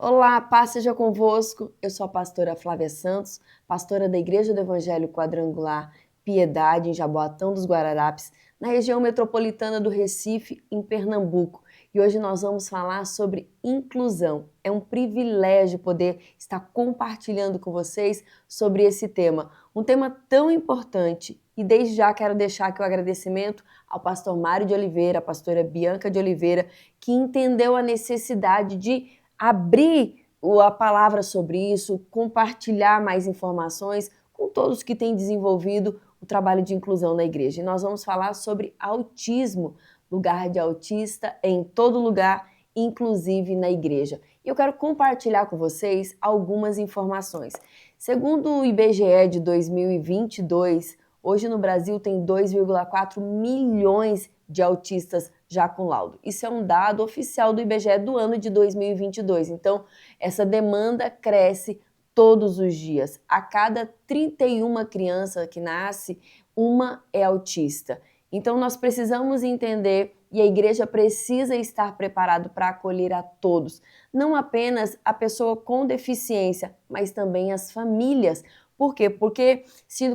Olá, paz seja convosco. Eu sou a pastora Flávia Santos, pastora da Igreja do Evangelho Quadrangular Piedade, em Jaboatão dos Guararapes, na região metropolitana do Recife, em Pernambuco. E hoje nós vamos falar sobre inclusão. É um privilégio poder estar compartilhando com vocês sobre esse tema. Um tema tão importante. E desde já quero deixar aqui o agradecimento ao pastor Mário de Oliveira, à pastora Bianca de Oliveira, que entendeu a necessidade de abrir a palavra sobre isso, compartilhar mais informações com todos que têm desenvolvido o trabalho de inclusão na igreja. E nós vamos falar sobre autismo, lugar de autista em todo lugar, inclusive na igreja. E eu quero compartilhar com vocês algumas informações. Segundo o IBGE de 2022, hoje no Brasil tem 2,4 milhões de autistas já com laudo. Isso é um dado oficial do IBGE do ano de 2022. Então, essa demanda cresce todos os dias. A cada 31 crianças que nasce, uma é autista. Então, nós precisamos entender e a igreja precisa estar preparado para acolher a todos, não apenas a pessoa com deficiência, mas também as famílias. Por quê? Porque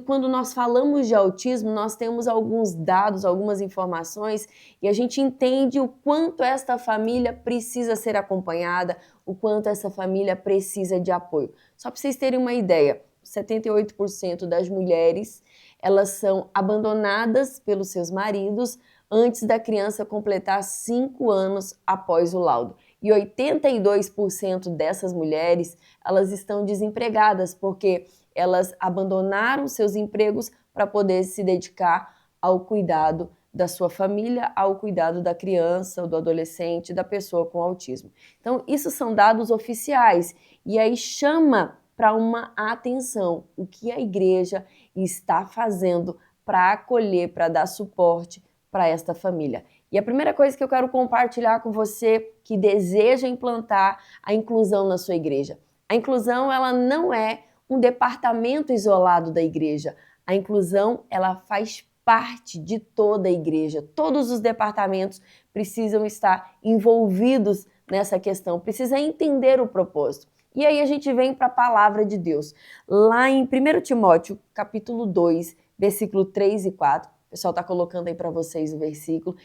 quando nós falamos de autismo, nós temos alguns dados, algumas informações e a gente entende o quanto esta família precisa ser acompanhada, o quanto essa família precisa de apoio. Só para vocês terem uma ideia, 78% das mulheres, elas são abandonadas pelos seus maridos antes da criança completar 5 anos após o laudo. E 82% dessas mulheres, elas estão desempregadas porque elas abandonaram seus empregos para poder se dedicar ao cuidado da sua família, ao cuidado da criança, ou do adolescente, da pessoa com autismo. Então, isso são dados oficiais e aí chama para uma atenção o que a igreja está fazendo para acolher, para dar suporte para esta família. E a primeira coisa que eu quero compartilhar com você que deseja implantar a inclusão na sua igreja. A inclusão, ela não é um departamento isolado da igreja. A inclusão, ela faz parte de toda a igreja. Todos os departamentos precisam estar envolvidos nessa questão, precisa entender o propósito. E aí a gente vem para a palavra de Deus. Lá em 1 Timóteo, capítulo 2, versículo 3 e 4, o pessoal está colocando aí para vocês o versículo,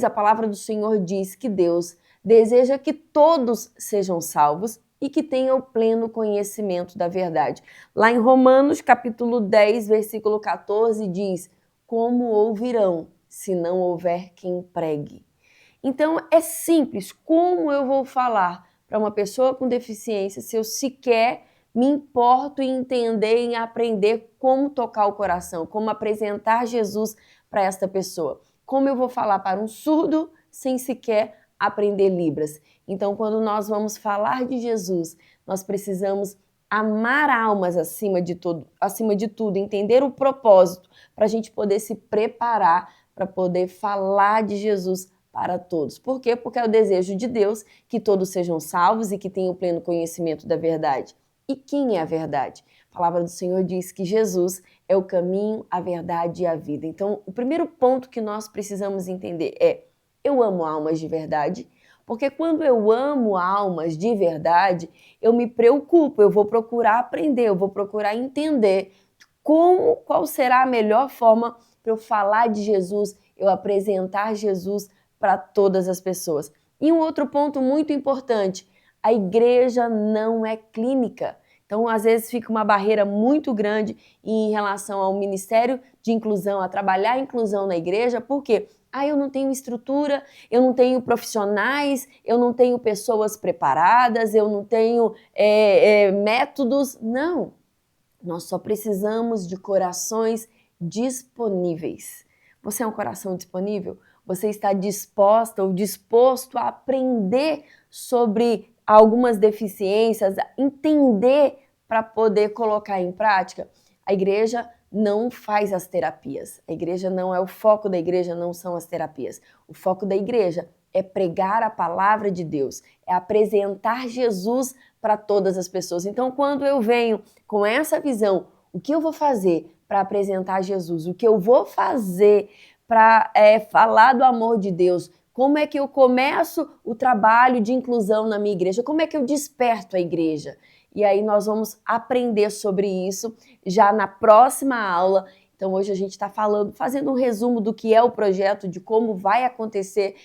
a palavra do Senhor diz que Deus deseja que todos sejam salvos e que tenham o pleno conhecimento da verdade. Lá em Romanos, capítulo 10, versículo 14, diz: como ouvirão se não houver quem pregue? Então, é simples. Como eu vou falar para uma pessoa com deficiência se eu sequer me importo em entender, em aprender como tocar o coração, como apresentar Jesus para esta pessoa? Como eu vou falar para um surdo sem sequer aprender Libras? Então, quando nós vamos falar de Jesus, nós precisamos amar almas acima de tudo, entender o propósito para a gente poder se preparar para poder falar de Jesus para todos. Por quê? Porque é o desejo de Deus que todos sejam salvos e que tenham pleno conhecimento da verdade. E quem é a verdade? A palavra do Senhor diz que Jesus é o caminho, a verdade e a vida. Então, o primeiro ponto que nós precisamos entender é: eu amo almas de verdade, porque quando eu amo almas de verdade, eu me preocupo, eu vou procurar aprender, eu vou procurar entender qual será a melhor forma para eu falar de Jesus, eu apresentar Jesus para todas as pessoas. E um outro ponto muito importante: a igreja não é clínica. Então, às vezes, fica uma barreira muito grande em relação ao ministério de inclusão, a trabalhar a inclusão na igreja. Por quê? Eu não tenho estrutura, eu não tenho profissionais, eu não tenho pessoas preparadas, eu não tenho métodos. Não, nós só precisamos de corações disponíveis. Você é um coração disponível? Você está disposta ou disposto a aprender sobre algumas deficiências, a entender para poder colocar em prática? A igreja não faz as terapias. A igreja não é o foco da igreja, não são as terapias. O foco da igreja é pregar a palavra de Deus, é apresentar Jesus para todas as pessoas. Então, quando eu venho com essa visão, o que eu vou fazer para apresentar Jesus? O que eu vou fazer para falar do amor de Deus? Como é que eu começo o trabalho de inclusão na minha igreja? Como é que eu desperto a igreja? E aí nós vamos aprender sobre isso já na próxima aula. Então hoje a gente está fazendo um resumo do que é o projeto, de como vai acontecer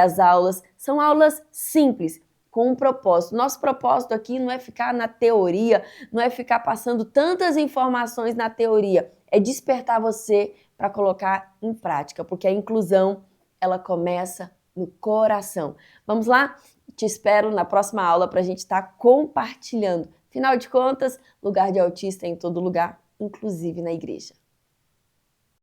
as aulas. São aulas simples, com um propósito. Nosso propósito aqui não é ficar na teoria, não é ficar passando tantas informações na teoria, é despertar você para colocar em prática, porque a inclusão, ela começa no coração. Vamos lá? Te espero na próxima aula para a gente estar compartilhando. Afinal de contas, lugar de autista é em todo lugar, inclusive na igreja.